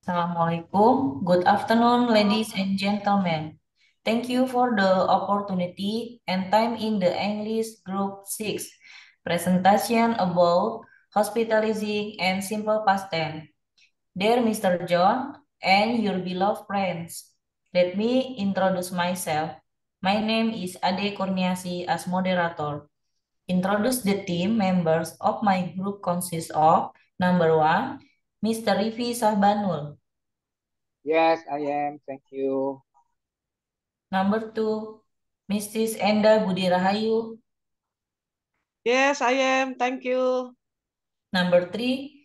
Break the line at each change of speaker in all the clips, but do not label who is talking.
Assalamualaikum. Good afternoon, ladies and gentlemen. Thank you for the opportunity and time in the English Group 6 presentation about hospitalizing and simple past tense. Dear Mr. John and your beloved friends, let me introduce myself. My name is Ade Kurniasi as moderator. Introduce the team members of my group consists of number one, Mr. Rifi Sahbanul.
Yes, I am. Thank you.
Number two, Mrs. Enda Budi Rahayu.
Yes, I am. Thank you.
Number three,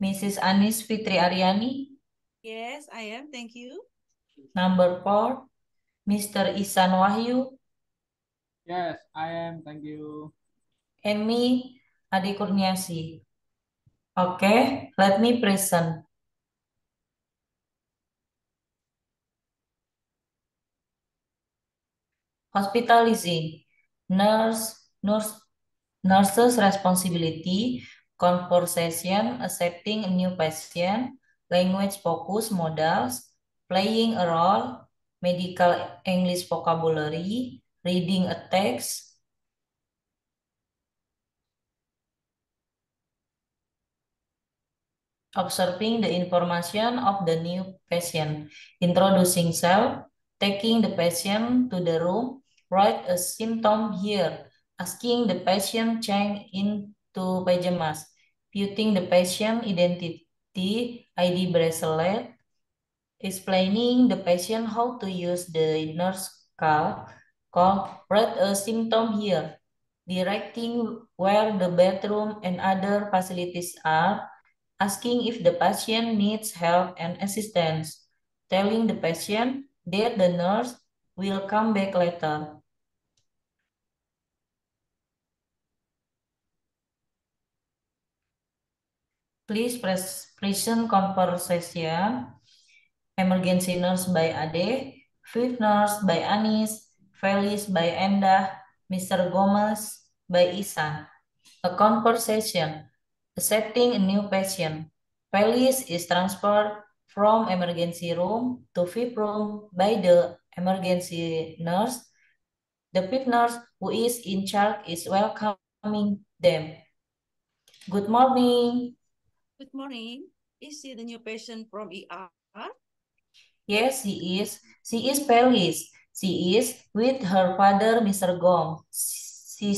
Mrs. Anis Fitri Aryani.
Yes, I am. Thank you.
Number four, Mr. Isan Wahyu.
Yes, I am. Thank you.
And me, Adi Kurniasi. Okay, let me present. Hospitalizing, nurse's responsibility, conversation, accepting a new patient, language focus modals, playing a role, medical English vocabulary, reading a text, observing the information of the new patient, introducing self, taking the patient to the room, write a symptom here, asking the patient change into pajamas, putting the patient identity ID bracelet, explaining the patient how to use the nurse call, write a symptom here, directing where the bathroom and other facilities are, asking if the patient needs help and assistance, telling the patient that the nurse will come back later. Please present conversation. Emergency nurse by Ade, fifth nurse by Anis, Felis by Enda, Mr. Gomez by Isan. A conversation. Accepting a new patient. Felis is transferred from emergency room to fifth room by the emergency nurse. The fifth nurse who is in charge is welcoming them. Good morning.
Good morning. Is she the new patient from ER?
Yes, she is. She is Felis. She is with her father, Mr. Gong. She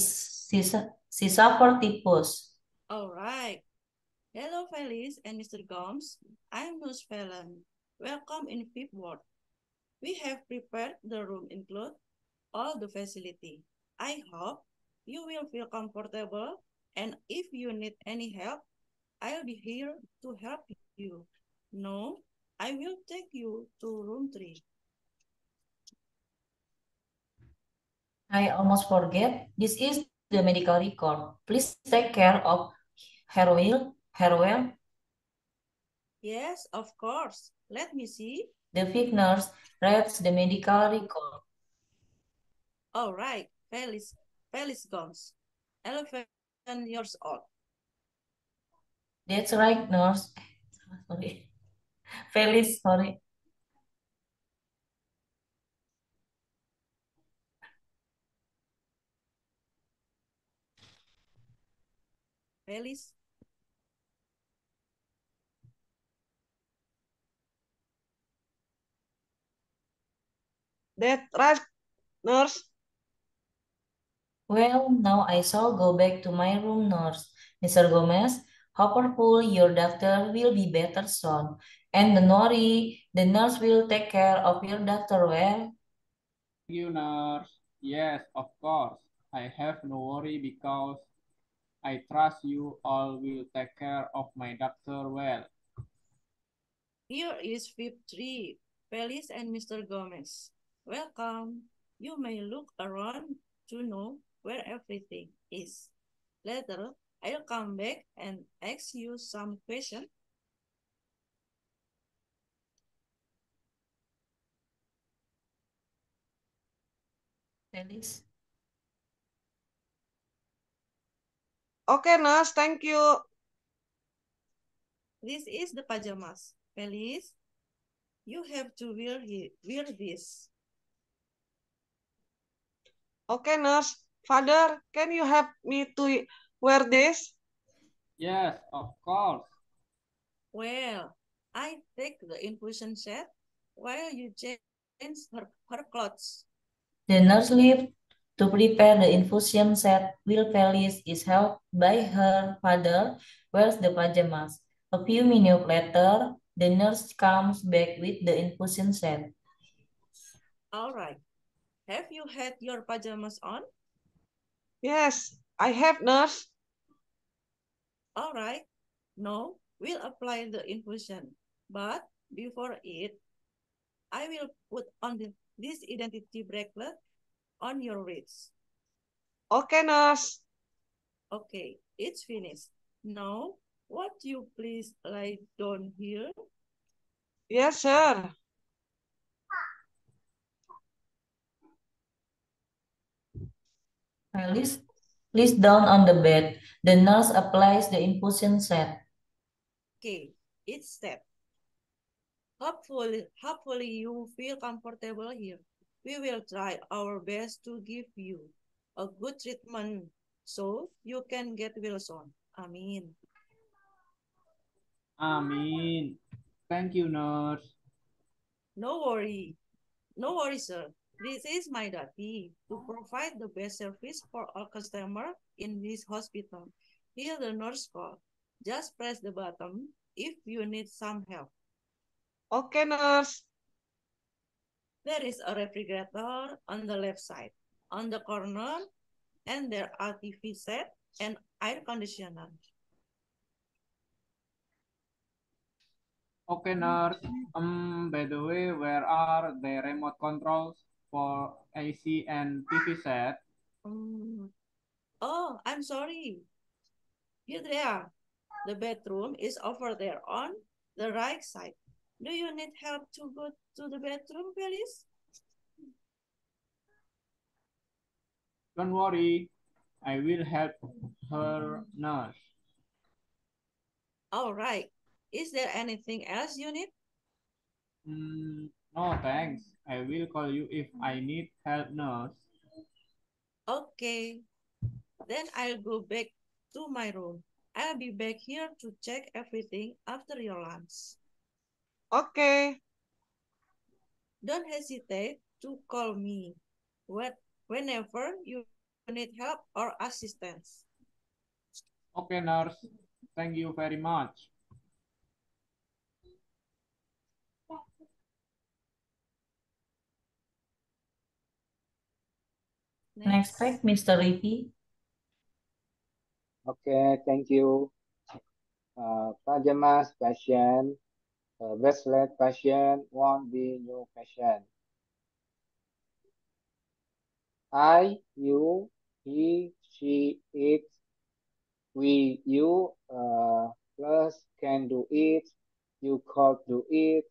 suffered typhus.
All right. Hello, Felice and Mr. Gomes. I'm Nurse Fallon. Welcome in Fifth Ward. We have prepared the room include all the facility. I hope you will feel comfortable, and if you need any help, I'll be here to help you. No, I will take you to room 3.
I almost forget. This is the medical record. Please take care of her well.
Yes, of course. Let me see.
The fifth nurse reads the medical record.
All right, Felice Gomes, 11 years old.
That's right, nurse. Sorry. Felis, sorry.
Felice.
That's right, nurse.
Well, now I shall go back to my room, nurse. Mr. Gomez, hopeful your doctor will be better soon. And don't worry, the nurse will take care of your doctor well.
Thank you, nurse. Yes, of course. I have no worry because I trust you all will take care of my doctor well.
Here is VIP3, Felice and Mr. Gomez. Welcome. You may look around to know where everything is. Later, I'll come back and ask you some questions.
Felis.
Okay, nurse. Thank you.
This is the pajamas. Felice, you have to wear this.
Okay, nurse. Father, can you help me to wear this?
Yes, of course.
Well, I take the infusion set while you change her clothes.
The nurse leaves to prepare the infusion set while Felice is helped by her father wears the pajamas. A few minutes later, the nurse comes back with the infusion set.
All right. Have you had your pajamas on?
Yes, I have, nurse.
All right. Now we'll apply the infusion. But before it, I will put on this identity bracelet on your wrist.
Okay, nurse.
Okay, it's finished. Now, would you please lie down here?
Yes, sir.
Felice lies down on the bed. The nurse applies the infusion set.
Okay, it's step. Hopefully you feel comfortable here. We will try our best to give you a good treatment so you can get well soon. Amin.
Amin. Thank you, nurse.
No worry. No worry, sir. This is my duty to provide the best service for all customers in this hospital. Here the nurse call. Just press the button if you need some help.
Okay, nurse.
There is a refrigerator on the left side, on the corner, and there are TV set and air conditioner.
Okay, nurse. By the way, where are the remote controls for AC and TV set?
Oh, I'm sorry. Here they are. The bedroom is over there on the right side. Do you need help to go to the bedroom, Felice?
Don't worry, I will help her, nurse.
All right. Is there anything else you need?
No, thanks. I will call you if I need help, nurse.
Okay. Then I'll go back to my room. I'll be back here to check everything after your lunch.
Okay.
Don't hesitate to call me whenever you need help or assistance.
Okay, nurse. Thank you very much.
Next back, Mr. Ricky.
Okay, thank you. Pajamas patient, bracelet patient, won't be new patient. I, you, he, she, it, we, you, plus can do it, you could do it,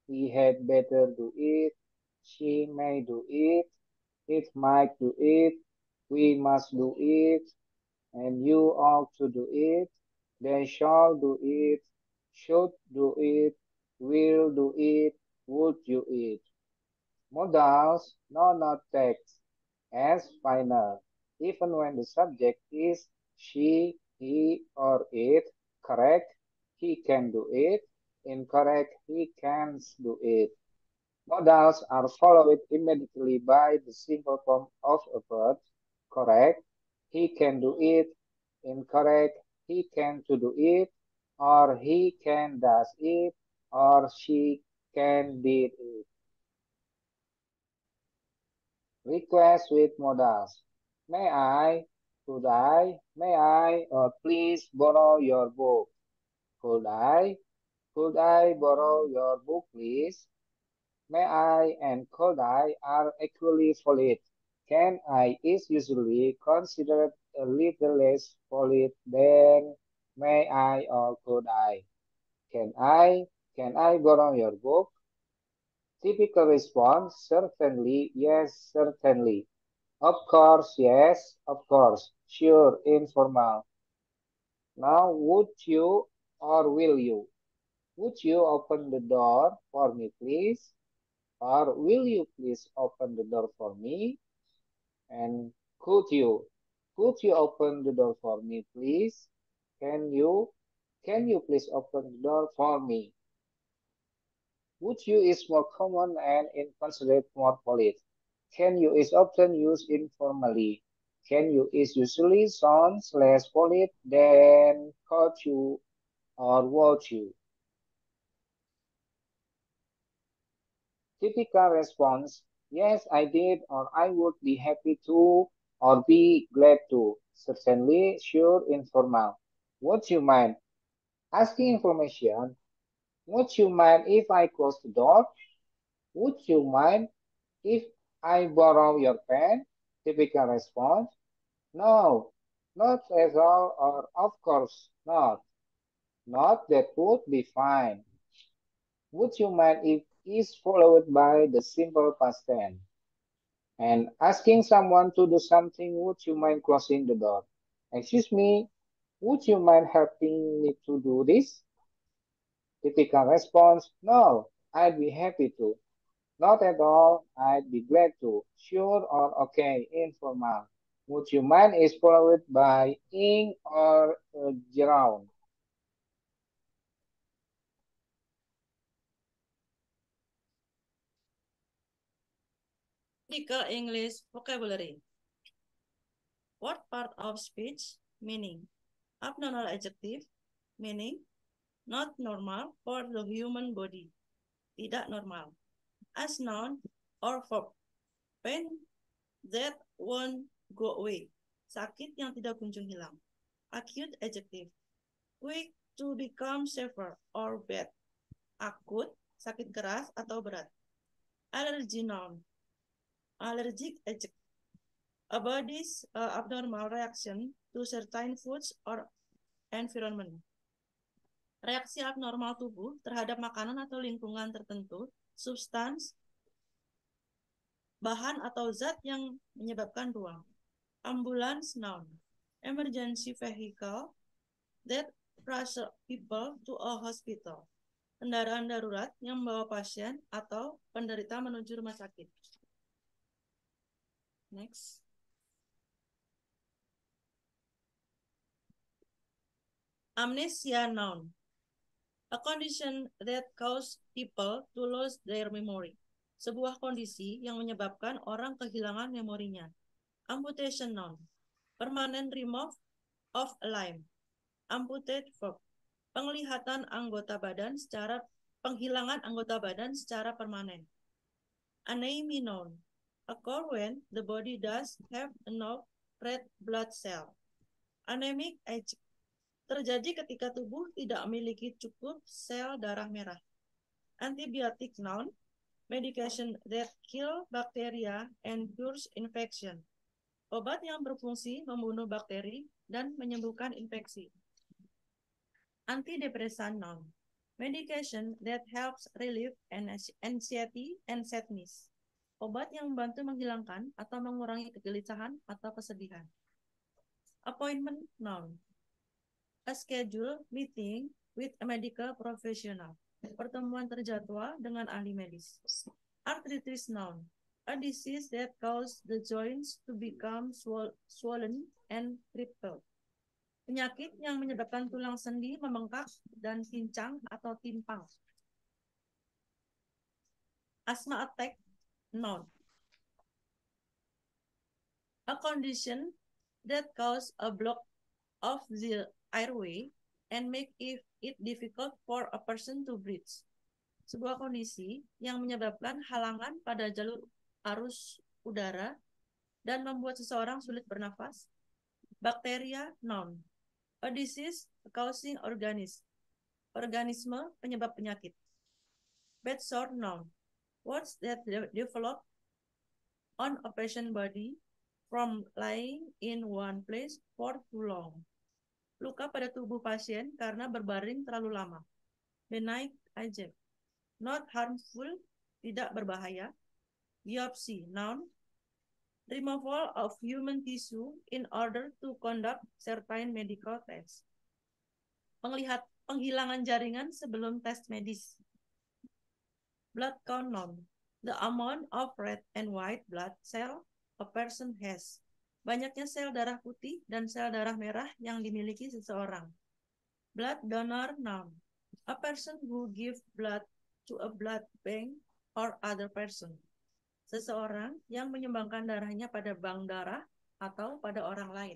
he had better do it, she may do it might do it, we must do it, and you ought to do it, they shall do it, should do it, will do it, would you it. Modals, no, not text, as final, even when the subject is she, he, or it. Correct, he can do it. Incorrect, he can't do it. Modals are followed immediately by the simple form of a verb. Correct, he can do it. Incorrect, he can to do it, or he can does it, or she can did it. Request with modals. May I, could I, may I, or please borrow your book. Could I borrow your book, please? May I and could I are equally valid. Can I is usually considered a little less valid than may I or could I. Can I, can I borrow your book? Typical response, certainly, yes, certainly. Of course, yes, of course. Sure, informal. Now, would you or will you? Would you open the door for me, please? Or will you please open the door for me? And could you open the door for me, please? Can you, can you please open the door for me? Would you is more common and inconsiderate more polite. Can you is often used informally. Can you is usually sounds less polite than could you or would you. Typical response, yes, I did, or I would be happy to, or be glad to. Certainly, sure, informal. Would you mind asking information? Would you mind if I close the door? Would you mind if I borrow your pen? Typical response, no, not at all, or of course not. Not that would be fine. Would you mind if is followed by the simple past tense? And asking someone to do something, would you mind closing the door? Excuse me, would you mind helping me to do this? Typical response, no, I'd be happy to. Not at all, I'd be glad to. Sure or okay, informal. Would you mind is followed by ing or around.
Medical English vocabulary. What part of speech? Meaning. Abnormal adjective. Meaning. Not normal for the human body. Tidak normal. As noun or verb. Pain that won't go away. Sakit yang tidak kunjung hilang. Acute adjective. Quick to become severe or bad. Akut, sakit keras atau berat. Allergy noun. Allergic adjective. A body's abnormal reaction to certain foods or environment. Reaksi abnormal tubuh terhadap makanan atau lingkungan tertentu, substans, bahan atau zat yang menyebabkan ruang. Ambulance noun. Emergency vehicle that rush people to a hospital. Kendaraan darurat yang membawa pasien atau penderita menuju rumah sakit. Next. Amnesia noun. A condition that causes people to lose their memory. Sebuah kondisi yang menyebabkan orang kehilangan memorinya. Amputation noun. Permanent remove of a limb. Amputate verb. Penghilangan anggota badan secara permanen. Anemia noun. Occur when the body does have enough red blood cell. Anemic adjective. Terjadi ketika tubuh tidak memiliki cukup sel darah merah. Antibiotic noun. Medication that kill bacteria and cures infection. Obat yang berfungsi membunuh bakteri dan menyembuhkan infeksi. Antidepresan noun. Medication that helps relieve anxiety and sadness. Obat yang membantu menghilangkan atau mengurangi kegelisahan atau kesedihan. Appointment noun. A schedule meeting with a medical professional. Pertemuan terjadwal dengan ahli medis. Arthritis noun. A disease that causes the joints to become swollen and crippled. Penyakit yang menyebabkan tulang sendi membengkak dan pincang atau timpang. Asthma attack noun. A condition that causes a block of the airway and make it difficult for a person to breathe. Sebuah kondisi yang menyebabkan halangan pada jalur arus udara dan membuat seseorang sulit bernafas. Bakteria noun. A disease causing organisme penyebab penyakit. Bed sore noun. Words that develop on a patient body from lying in one place for too long. Luka pada tubuh pasien karena berbaring terlalu lama. Benign adjective. Not harmful, tidak berbahaya. Biopsy noun. Removal of human tissue in order to conduct certain medical tests. Penghilangan jaringan sebelum tes medis. Blood count known. The amount of red and white blood cell a person has. Banyaknya sel darah putih dan sel darah merah yang dimiliki seseorang. Blood donor known. A person who give blood to a blood bank or other person. Seseorang yang menyumbangkan darahnya pada bank darah atau pada orang lain.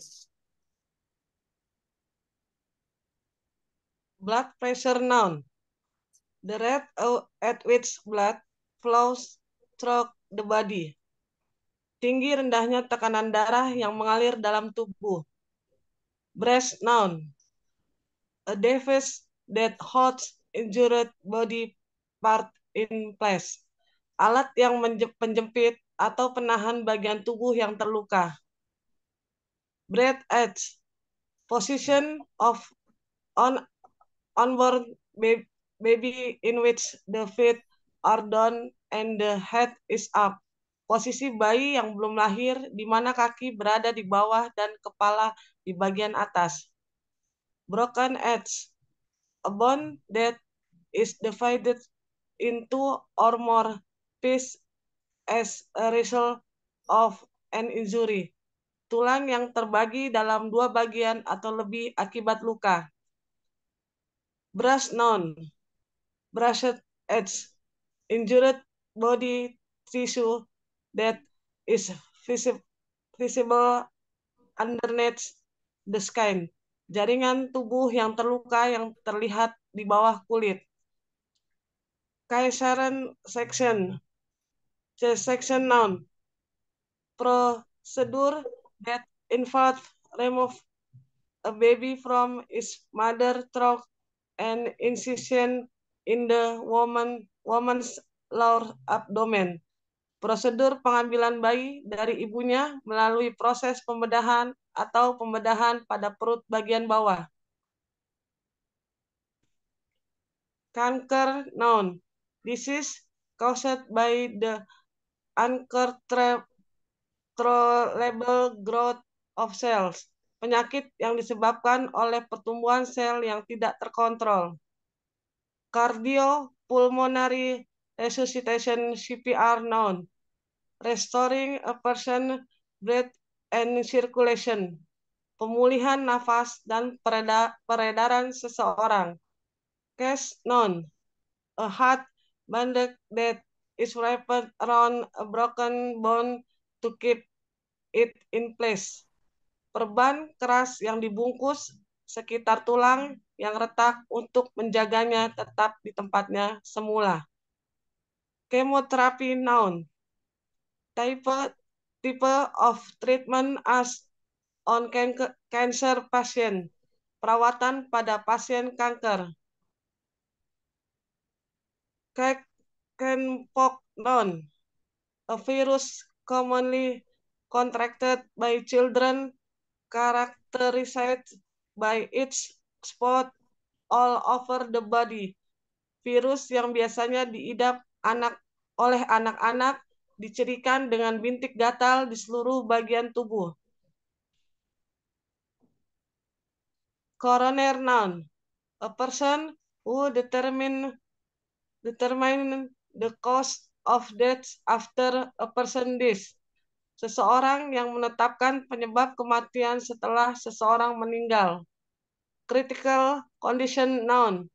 Blood pressure known. The rate at which blood flows through the body. Tinggi rendahnya tekanan darah yang mengalir dalam tubuh. Brace noun. A device that holds injured body part in place. Alat yang penjepit atau penahan bagian tubuh yang terluka. Breath edge. Position of onboard baby in which the feet are down and the head is up. Posisi bayi yang belum lahir di mana kaki berada di bawah dan kepala di bagian atas. Broken edge. A bone that is divided into or more pieces as a result of an injury. Tulang yang terbagi dalam dua bagian atau lebih akibat luka. Brush noun. Brushed edge. Injured body tissue that is visible underneath the skin. Jaringan tubuh yang terluka yang terlihat di bawah kulit. Caesarean section. C-section noun. Procedure that involves remove a baby from its mother through an incision in the woman's lower abdomen. Prosedur pengambilan bayi dari ibunya melalui proses pembedahan atau pembedahan pada perut bagian bawah. Cancer noun. Disease caused by the uncontrollable growth of cells. Penyakit yang disebabkan oleh pertumbuhan sel yang tidak terkontrol. Cardiopulmonary resuscitation CPR noun. Restoring a person breath and circulation. Pemulihan nafas dan peredaran seseorang. Case noun. A hard bandage that is wrapped around a broken bone to keep it in place. Perban keras yang dibungkus sekitar tulang yang retak untuk menjaganya tetap di tempatnya semula. Chemotherapy noun. Type of treatment as on cancer patient. Perawatan pada pasien kanker. Chickenpox noun. A virus commonly contracted by children characterized by its spot all over the body. Virus yang biasanya diidap oleh anak-anak dicirikan dengan bintik gatal di seluruh bagian tubuh. Coroner noun. A person who determine the cause of death after a person dies. Seseorang yang menetapkan penyebab kematian setelah seseorang meninggal. Critical condition noun.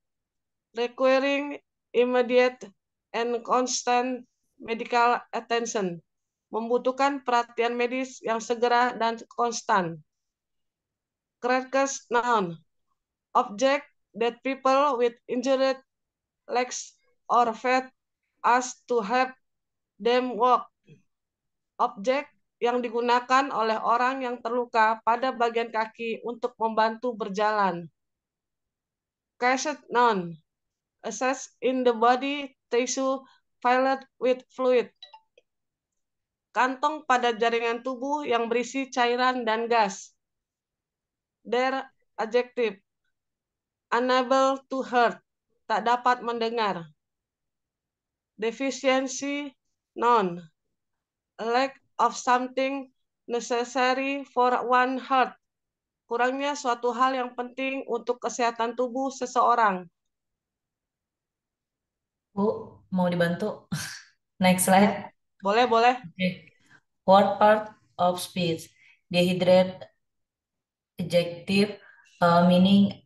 Requiring immediate and constant medical attention. Membutuhkan perhatian medis yang segera dan konstan. Crutches noun. Object that people with injured legs or feet ask to help them walk. Objek yang digunakan oleh orang yang terluka pada bagian kaki untuk membantu berjalan. Cassette noun. Access in the body tissue filled with fluid. Kantong pada jaringan tubuh yang berisi cairan dan gas. Their adjective. Unable to hear. Tak dapat mendengar. Deficiency noun. A lack of something necessary for one heart. kurangnya suatu hal yang penting untuk kesehatan tubuh seseorang.
Bu, mau dibantu? Next slide.
Boleh, boleh.
Okay. What part of speech? Dehydrate adjective meaning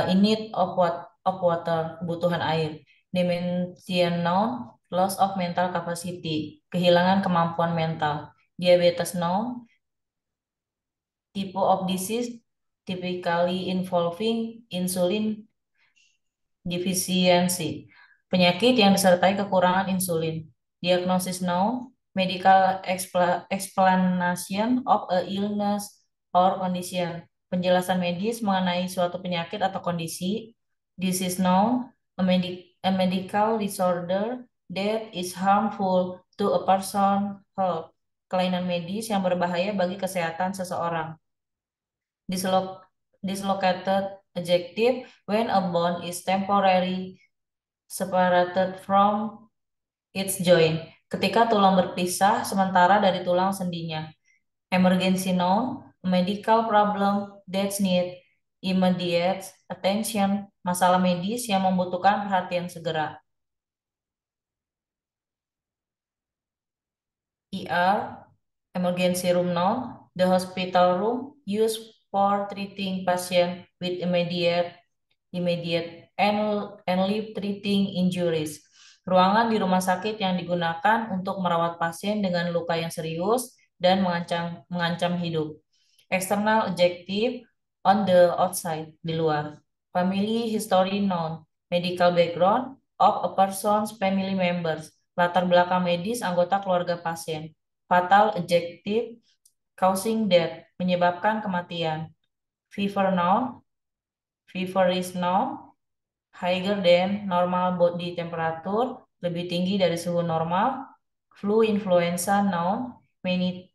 in need of water, kebutuhan air. Dementia noun, loss of mental capacity, kehilangan kemampuan mental. Diabetes noun, type of disease typically involving insulin deficiency, penyakit yang disertai kekurangan insulin. Diagnosis noun, medical explanation of a illness or condition, penjelasan medis mengenai suatu penyakit atau kondisi. Disease noun, a medical disorder that is harmful to a person health, kelainan medis yang berbahaya bagi kesehatan seseorang. Dislocated adjective, when a bone is temporarily separated from its joint, ketika tulang berpisah sementara dari tulang sendinya. Emergency noun, a medical problem that need immediate attention, masalah medis yang membutuhkan perhatian segera. ER, emergency room noun, the hospital room used for treating patient with immediate and life-threatening injuries. Ruangan di rumah sakit yang digunakan untuk merawat pasien dengan luka yang serius dan mengancam hidup. External adjective, on the outside, di luar. Family history noun, medical background of a person's family members, latar belakang medis anggota keluarga pasien. Fatal adjective, causing death, menyebabkan kematian. Fever noun, feverish noun, higher than normal body temperature, lebih tinggi dari suhu normal. Flu, influenza noun, many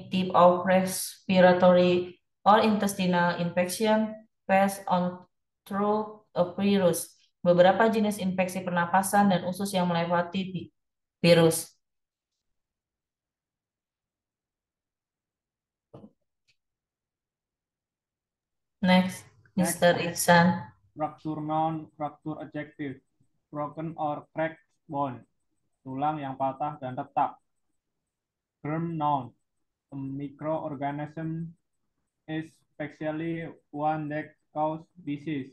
type of respiratory or intestinal infection passed on through a virus. Beberapa jenis infeksi pernapasan dan usus yang melewati virus. Next, Mr. Iksan.
Fracture noun, fracture adjective, broken or cracked bone, tulang yang patah dan retak. Germ noun, a microorganism, especially one that cause disease.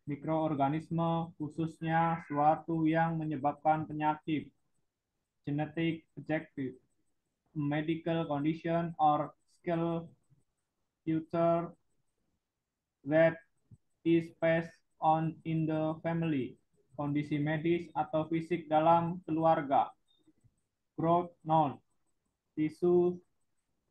Mikroorganisme khususnya suatu yang menyebabkan penyakit. Genetic adjective, a medical condition or skill future that is passed on in the family, kondisi medis atau fisik dalam keluarga. Growth noun, tissue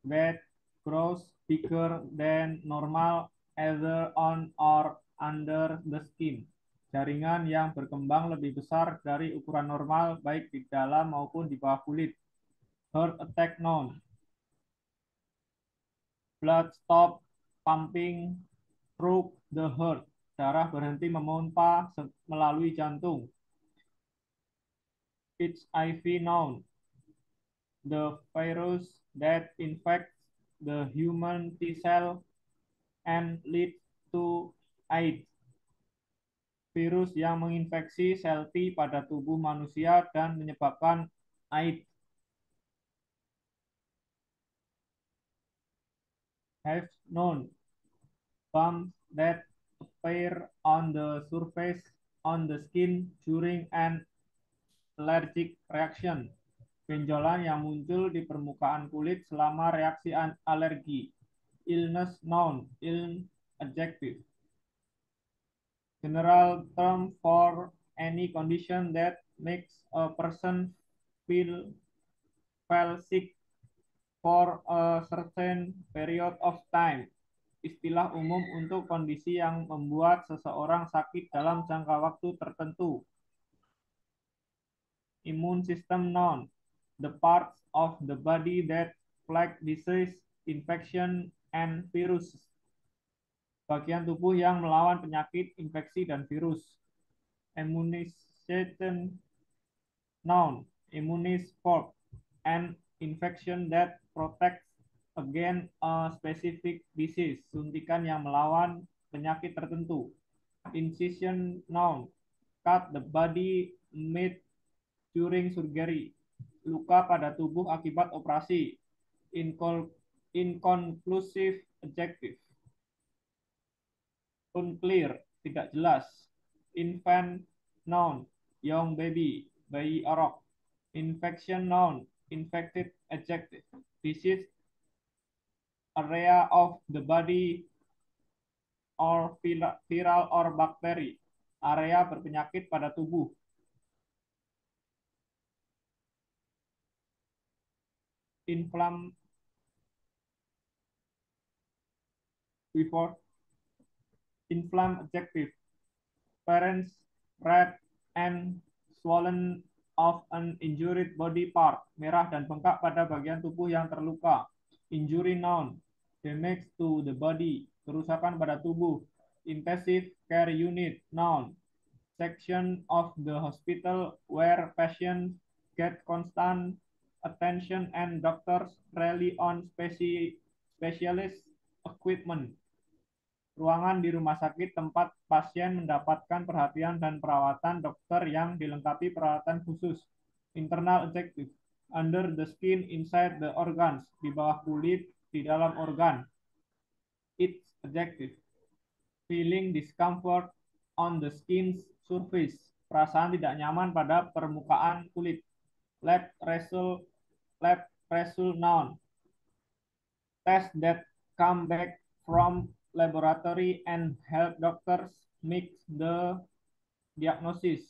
that grows bigger than normal either on or under the skin. Jaringan yang berkembang lebih besar dari ukuran normal baik di dalam maupun di bawah kulit. Heart attack noun, blood stop pumping through the heart, darah berhenti memompa melalui jantung. HIV noun, the virus that infects the human T-cell and leads to AIDS. Virus yang menginfeksi sel T pada tubuh manusia dan menyebabkan AIDS. Have known, bumps that appear on the surface on the skin during an allergic reaction, benjolan yang muncul di permukaan kulit selama reaksi alergi. Illness noun, ill adjective, general term for any condition that makes a person feel sick for a certain period of time. Istilah umum untuk kondisi yang membuat seseorang sakit dalam jangka waktu tertentu. Immune system noun, the parts of the body that fight disease, infection, and virus. Bagian tubuh yang melawan penyakit, infeksi, dan virus. Immunization noun, immunis form, an infection that protects against a specific disease, suntikan yang melawan penyakit tertentu. Incision, noun, cut the body made during surgery, luka pada tubuh akibat operasi. Inconclusive, adjective. Unclear, tidak jelas. Infant, noun, young baby, bayi orok. Infection, noun, infected, adjective. Disease, area of the body or viral or bakteri, area berpenyakit pada tubuh. Inflam, before, inflam, adjective. Parents, red and swollen of an injured body part, merah dan bengkak pada bagian tubuh yang terluka. Injury, noun, damage to the body, kerusakan pada tubuh. Intensive care unit, noun, section of the hospital where patients get constant attention and doctors rely on specialist equipment. Ruangan di rumah sakit tempat pasien mendapatkan perhatian dan perawatan dokter yang dilengkapi peralatan khusus. Internal, adjective. Under the skin, inside the organs, di bawah kulit, di dalam organ. It's, adjective. Feeling discomfort on the skin's surface, perasaan tidak nyaman pada permukaan kulit. Lab result, noun, test that come back from laboratory and help doctors make the diagnosis.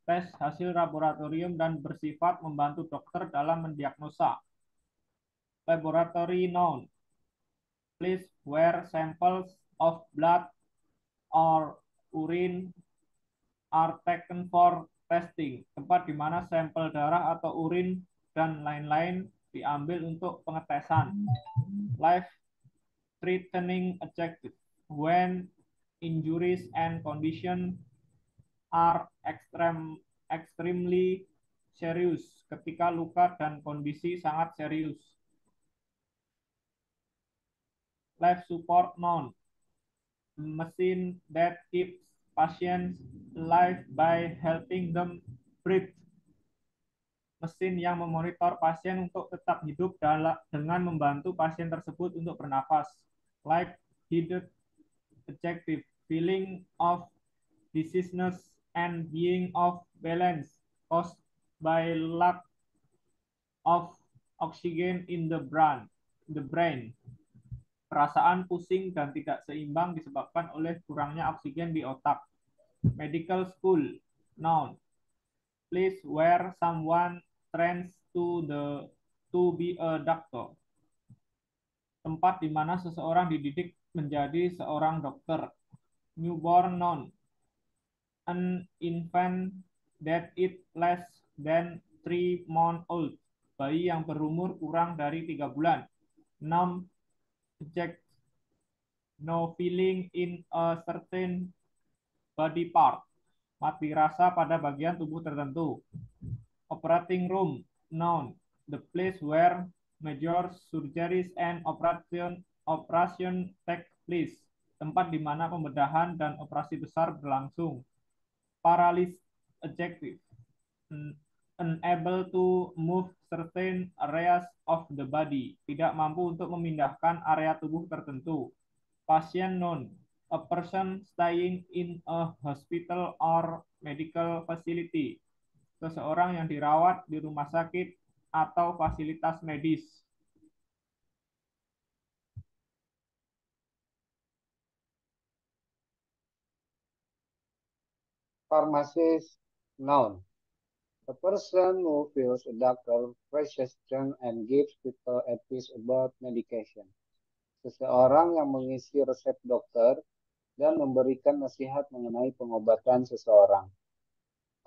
Tes hasil laboratorium dan bersifat membantu dokter dalam mendiagnosa. Laboratory, noun, place where samples of blood or urine are taken for testing, tempat di mana sampel darah atau urin dan lain-lain diambil untuk pengetesan. Life threatening, adjective. When injuries and condition are extremely serious, ketika luka dan kondisi sangat serius. Life support, noun, machine that keeps patients alive by helping them breathe. Mesin yang memonitor pasien untuk tetap hidup dengan membantu pasien tersebut untuk bernafas. Light-headed, adjective. Feeling of dizziness and being off balance caused by lack of oxygen in the brain. Perasaan pusing dan tidak seimbang disebabkan oleh kurangnya oksigen di otak. Medical school, noun, place where someone trains to be a doctor. Tempat di mana seseorang dididik menjadi seorang dokter. Newborn, noun, an infant that is less than 3 months old, bayi yang berumur kurang dari 3 bulan. Noun, adjective, no feeling in a certain body part, mati rasa pada bagian tubuh tertentu. Operating room, noun, the place where major surgeries and operation take place, tempat di mana pembedahan dan operasi besar berlangsung. Paralysis, adjective, unable to move certain areas of the body, tidak mampu untuk memindahkan area tubuh tertentu. Patient, noun, a person staying in a hospital or medical facility, seseorang yang dirawat di rumah sakit atau fasilitas medis.
Pharmacist, noun, a person who fills a doctor prescription and gives people advice about medication. Seseorang yang mengisi resep dokter dan memberikan nasihat mengenai pengobatan seseorang.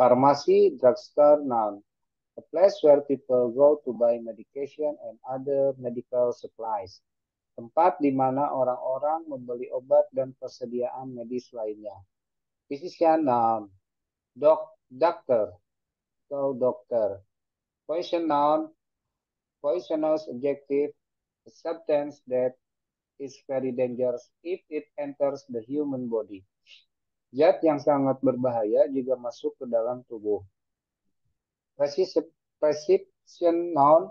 Pharmacy, drugstore, noun, a place where people go to buy medication and other medical supplies. Tempat di mana orang-orang membeli obat dan persediaan medis lainnya. Physician, noun, doctor, so dokter. Poison, noun, poisonous, adjective, a substance that is very dangerous if it enters the human body. Zat yang sangat berbahaya jika masuk ke dalam tubuh. Prescription noun,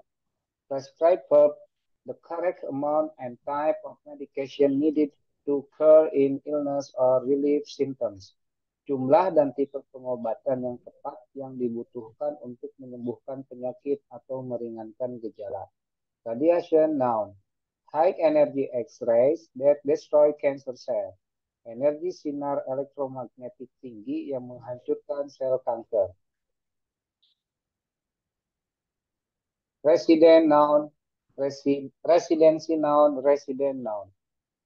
prescribed verb, the correct amount and type of medication needed to cure in illness or relieve symptoms. Jumlah dan tipe pengobatan yang tepat yang dibutuhkan untuk menyembuhkan penyakit atau meringankan gejala. Radiation noun, high energy X-rays that destroy cancer cells. Energi sinar elektromagnetik tinggi yang menghancurkan sel kanker. Resident noun, residency noun, resident noun.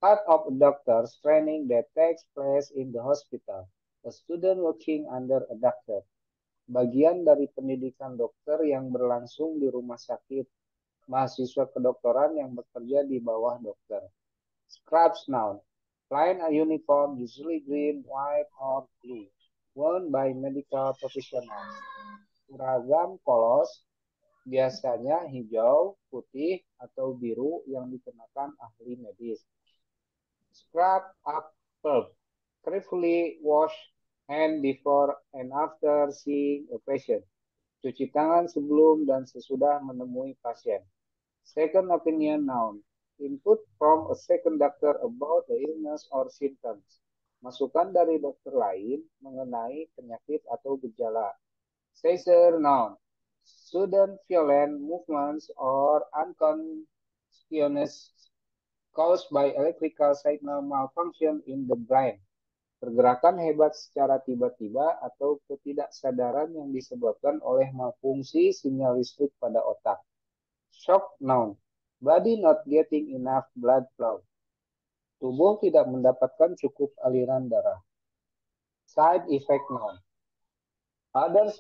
Part of a doctor's training that takes place in the hospital. A student working under a doctor. Bagian dari pendidikan dokter yang berlangsung di rumah sakit. Mahasiswa kedokteran yang bekerja di bawah dokter. Scrubs noun. Plain a uniform, usually green, white, or blue, worn by medical professionals. Seragam polos, biasanya hijau, putih, atau biru yang dikenakan ahli medis. Scrub up verb. Carefully wash hand before and after seeing a patient. Cuci tangan sebelum dan sesudah menemui pasien. Second opinion noun. Input from a second doctor about the illness or symptoms. Masukan dari dokter lain mengenai penyakit atau gejala. Seizure noun. Sudden violent movements or unconsciousness caused by electrical signal malfunction in the brain. Pergerakan hebat secara tiba-tiba atau ketidaksadaran yang disebabkan oleh malfungsi sinyal listrik pada otak. Shock noun. Body not getting enough blood flow. Tubuh tidak mendapatkan cukup aliran darah. Side effect noun. Other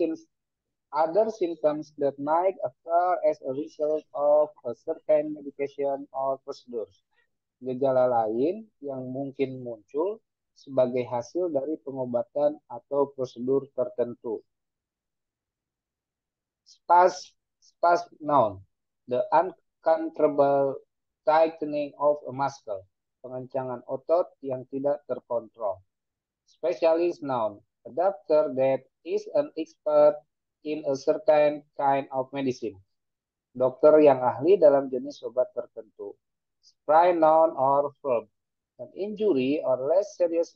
symptoms that might occur as a result of a certain medication or procedures. Gejala lain yang mungkin muncul sebagai hasil dari pengobatan atau prosedur tertentu. Spasm noun. The uncontrollable tightening of a muscle. Pengencangan otot yang tidak terkontrol. Specialist noun. A doctor that is an expert in a certain kind of medicine. Dokter yang ahli dalam jenis obat tertentu. Spry noun or verb. An injury or less serious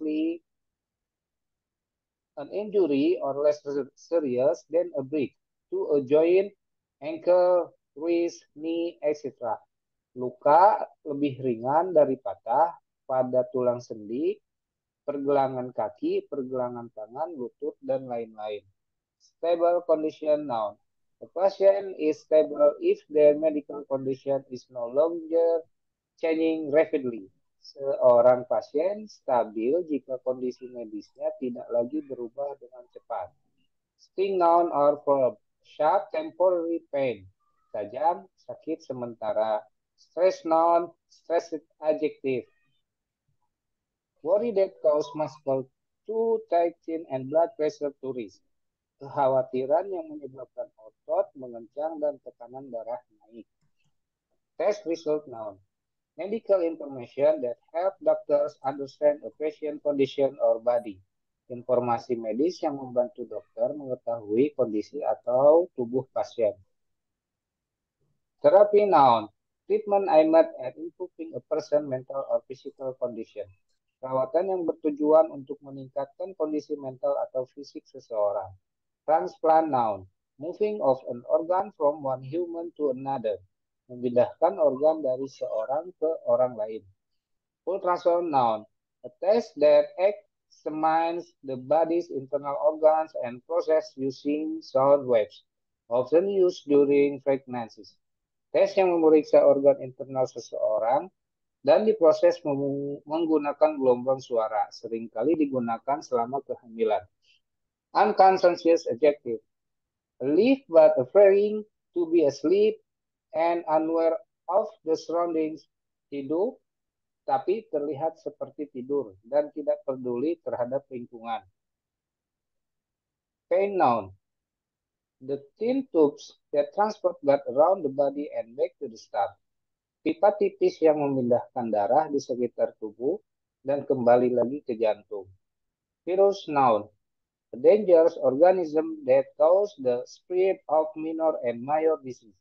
than a break to a joint, ankle, wrist, knee, etc. Luka lebih ringan dari patah pada tulang sendi, pergelangan kaki, pergelangan tangan, lutut, dan lain-lain. Stable condition noun. The patient is stable if their medical condition is no longer changing rapidly. Seorang pasien stabil jika kondisi medisnya tidak lagi berubah dengan cepat. Sting noun or verb. Sharp temporary pain. Tajam, sakit sementara. Stress noun, stressed adjective. Worry that cause muscle to tighten and blood pressure to rise. Kekhawatiran yang menyebabkan otot mengencang dan tekanan darah naik. Test result noun. Medical information that help doctors understand a patient condition or body. Informasi medis yang membantu dokter mengetahui kondisi atau tubuh pasien. Therapy noun. Treatment aimed at improving a person's mental or physical condition. Perawatan yang bertujuan untuk meningkatkan kondisi mental atau fisik seseorang. Transplant noun. Moving of an organ from one human to another. Memindahkan organ dari seorang ke orang lain. Ultrasound noun. A test that examines the body's internal organs and process using sound waves. Often used during pregnancies. Tes yang memeriksa organ internal seseorang dan diproses menggunakan gelombang suara. Seringkali digunakan selama kehamilan. Unconscious adjective. Live but appearing to be asleep and unaware of the surroundings. Hidup tapi terlihat seperti tidur dan tidak peduli terhadap lingkungan. Pain noun. The thin tubes that transport blood around the body and back to the stomach. pipa tipis yang memindahkan darah di sekitar tubuh dan kembali lagi ke jantung. Virus noun, a dangerous organism that cause the spread of minor and major disease.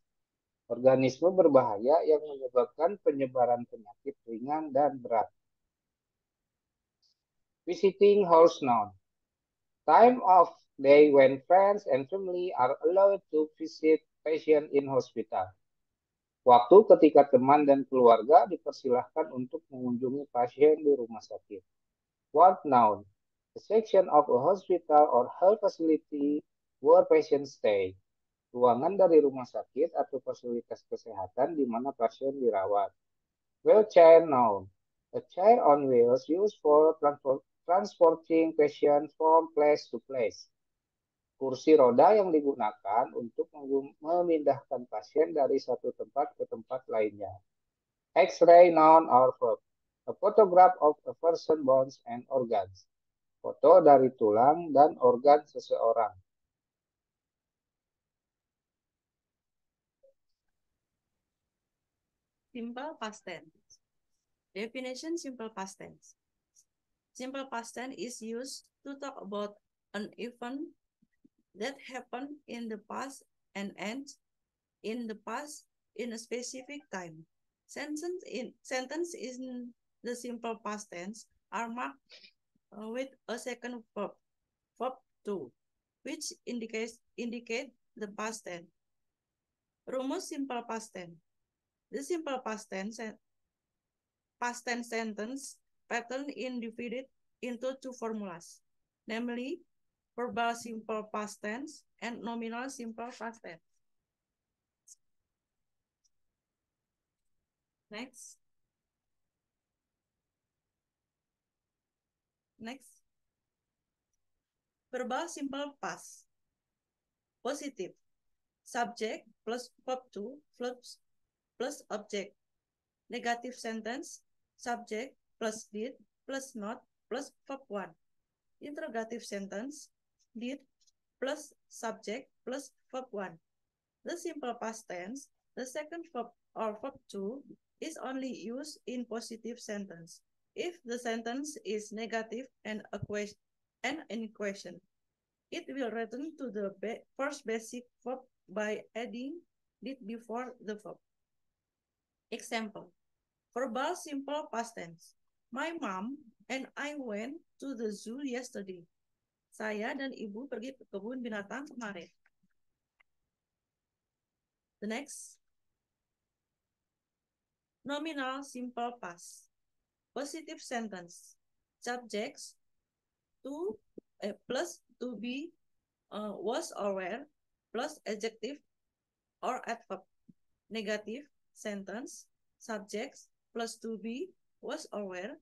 Organisme berbahaya yang menyebabkan penyebaran penyakit ringan dan berat. Visiting house noun, time of day when friends and family are allowed to visit patient in hospital. Waktu ketika teman dan keluarga dipersilahkan untuk mengunjungi pasien di rumah sakit. Ward noun, a section of a hospital or health facility where patients stay. Ruangan dari rumah sakit atau fasilitas kesehatan di mana pasien dirawat. Wheelchair noun, a chair on wheels used for transporting patients from place to place. Kursi roda yang digunakan untuk memindahkan pasien dari satu tempat ke tempat lainnya. X-ray noun or verb, a photograph of a person's bones and organs. Foto dari tulang dan organ seseorang.
Simple past tense. Definition simple past tense. Simple past tense is used to talk about an event that happened in the past and ends in the past in a specific time. Sentence in the simple past tense are marked with a second verb, verb to, which indicate the past tense. Rumus simple past tense. The simple past tense sentence pattern is divided into two formulas, namely verbal simple past tense and nominal simple past tense. Next. Verbal simple past. Positive. Subject plus verb to plus object. Negative sentence. Subject plus did plus not plus verb 1. Interrogative sentence. Did plus subject plus verb 1. The simple past tense, the second verb or verb 2 is only used in positive sentence if the sentence is negative and in question. It will return to the first basic verb by adding did before the verb. Example, verbal simple past tense. My mom and I went to the zoo yesterday. Saya dan ibu pergi ke kebun binatang kemarin. The next. Nominal simple past. Positive sentence. Subjects to plus to be was or were plus adjective or adverb. Negative sentence. Subjects plus to be was or were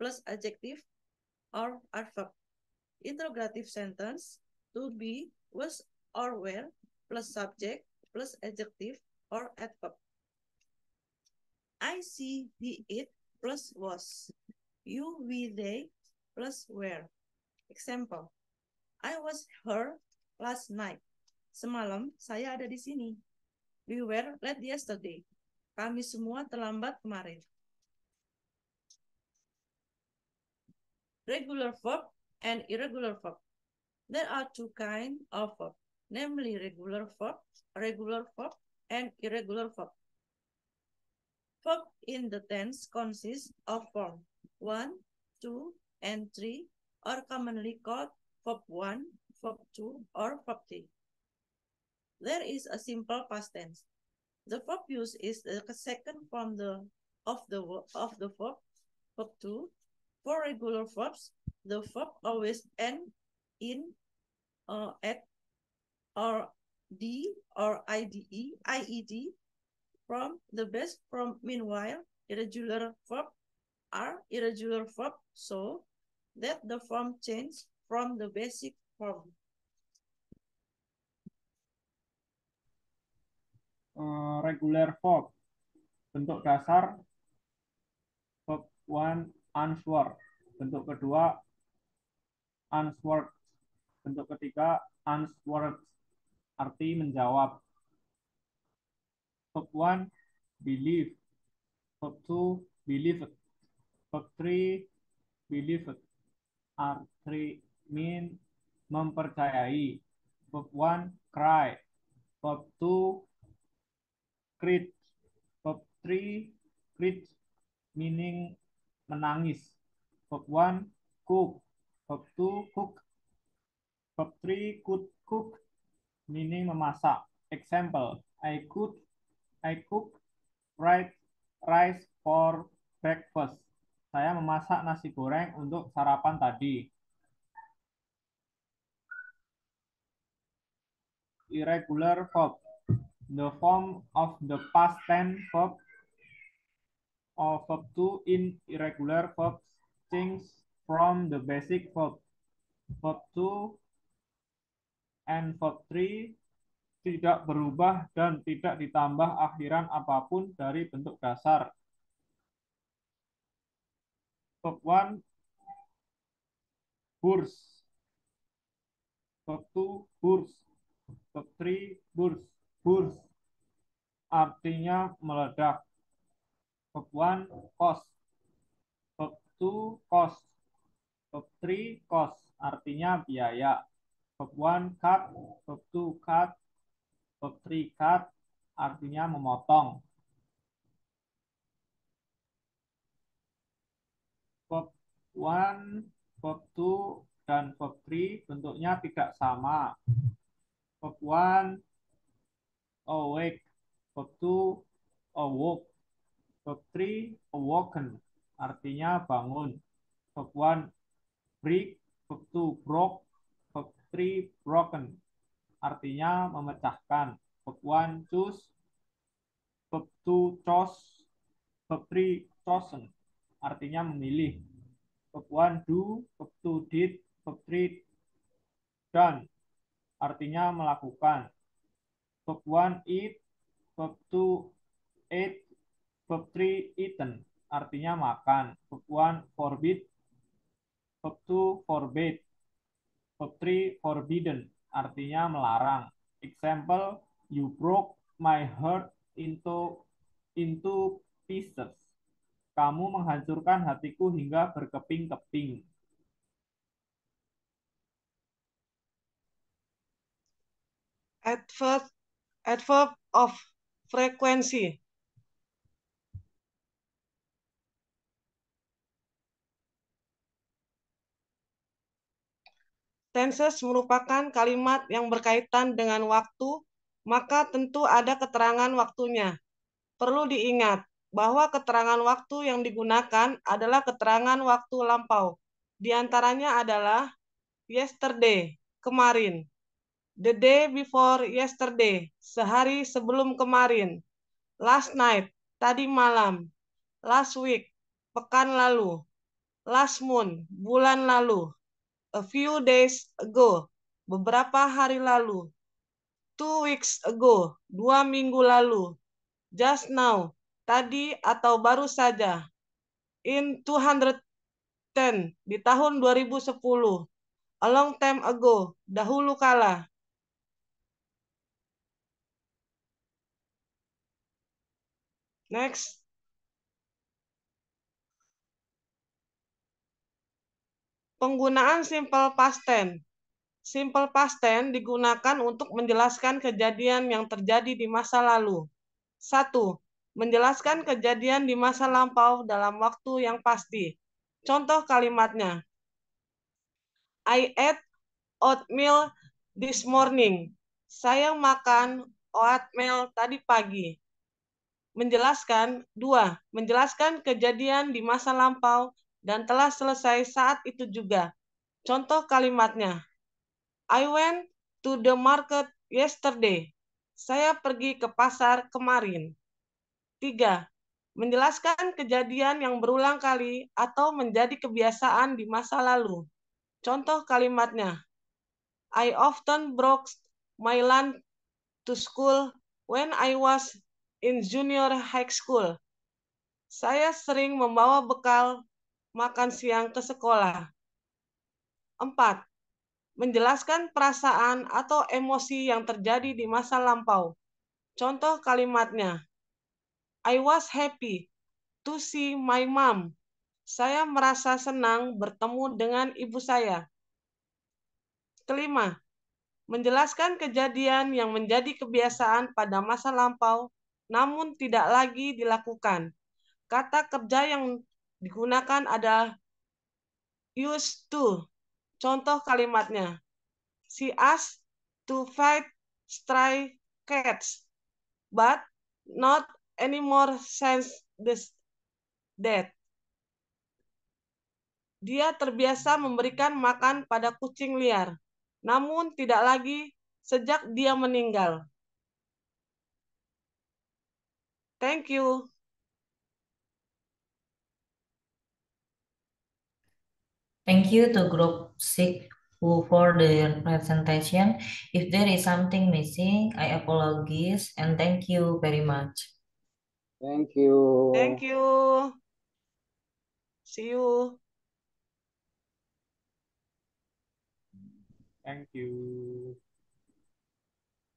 plus adjective or adverb. Interrogative sentence. To be was or were plus subject plus adjective or adverb. I, see, he, it plus was. You, we, they plus were. Example, I was here last night. Semalam saya ada di sini. We were late yesterday. Kami semua terlambat kemarin. Regular verb and irregular verb. There are two kinds of verb, namely regular verb, and irregular verb. Verb in the tense consists of form 1, 2, and 3, are commonly called verb 1, verb 2, or verb 3. There is a simple past tense. The verb used is the second form of the verb, verb 2. For regular verbs, the verb always ends in at or d or ied from the best form. Meanwhile, irregular verb are irregular verb so that the form change from the basic form.
Regular verb. Bentuk dasar verb 1 answer. Bentuk kedua answered. Bentuk ketiga answered. Arti menjawab. Verb 1 believe. Verb 2, believed. Verb 3, believed. R3 mean mempercayai. Verb 1, cry. Verb 2, cried. Verb 3, cried meaning menangis. Verb 1, cook. Verb 2, cook. Verb 3, could cook meaning memasak. Example, I cook rice for breakfast. Saya memasak nasi goreng untuk sarapan tadi. Irregular verb. The form of the past tense verb or verb 2 in irregular verbs change from the basic verb. Verb 2 and verb 3 tidak berubah dan tidak ditambah akhiran apapun dari bentuk dasar. Verb 1, burst. Verb 2, burst. Verb 3, burst. Burst artinya meledak. Verb 1, cost. Verb 2, cost. Verb 3, cost artinya biaya. Verb 1, cut. Verb 2, cut. Verb 3, cut artinya memotong. Verb 1, verb 2, dan verb 3 bentuknya tidak sama. Verb 1, awake. Verb 2, awoke. Verb 3, awoken artinya bangun. Verb 1, break. Verb 2, broke. Verb 3, broken artinya memecahkan. Verb 1, choose. Verb 2, chose. Verb 3, chosen artinya memilih. Verb 1, do. Verb 2, did. Verb 3, done artinya melakukan. Verb 1, eat. Verb 2, ate. Verb 3, eaten artinya makan. Verb 1, forbid. Verb 2, forbade. Verb 3, forbidden artinya melarang. Example, you broke my heart into pieces. Kamu menghancurkan hatiku hingga berkeping-keping.
Adverb of frequency. Tenses merupakan kalimat yang berkaitan dengan waktu, maka tentu ada keterangan waktunya. Perlu diingat bahwa keterangan waktu yang digunakan adalah keterangan waktu lampau. Di antaranya adalah yesterday, kemarin. The day before yesterday, sehari sebelum kemarin. Last night, tadi malam. Last week, pekan lalu. Last month, bulan lalu. A few days ago, beberapa hari lalu. 2 weeks ago, 2 minggu lalu. Just now, tadi atau baru saja. In 210, di tahun 2010. A long time ago, dahulu kala. Next. Penggunaan simple past tense. Simple past tense digunakan untuk menjelaskan kejadian yang terjadi di masa lalu. 1. Menjelaskan kejadian di masa lampau dalam waktu yang pasti. Contoh kalimatnya. I ate oatmeal this morning. Saya makan oatmeal tadi pagi. Menjelaskan. 2. Menjelaskan kejadian di masa lampau dan telah selesai saat itu juga. Contoh kalimatnya. I went to the market yesterday. Saya pergi ke pasar kemarin. 3. Menjelaskan kejadian yang berulang kali atau menjadi kebiasaan di masa lalu. Contoh kalimatnya. I often brought my lunch to school when I was in junior high school. Saya sering membawa bekal makan siang ke sekolah. 4. Menjelaskan perasaan atau emosi yang terjadi di masa lampau. Contoh kalimatnya. I was happy to see my mom. Saya merasa senang bertemu dengan ibu saya. Kelima, menjelaskan kejadian yang menjadi kebiasaan pada masa lampau, namun tidak lagi dilakukan. Kata kerja yang digunakan adalah used to. Contoh kalimatnya, she asked to fight stray cats, but not anymore since that. Dia terbiasa memberikan makan pada kucing liar, namun tidak lagi sejak dia meninggal. Thank you.
Thank you to Group 6 for the presentation. If there is something missing, I apologize and thank you very much.
Thank you.
Thank you. See you.
Thank you.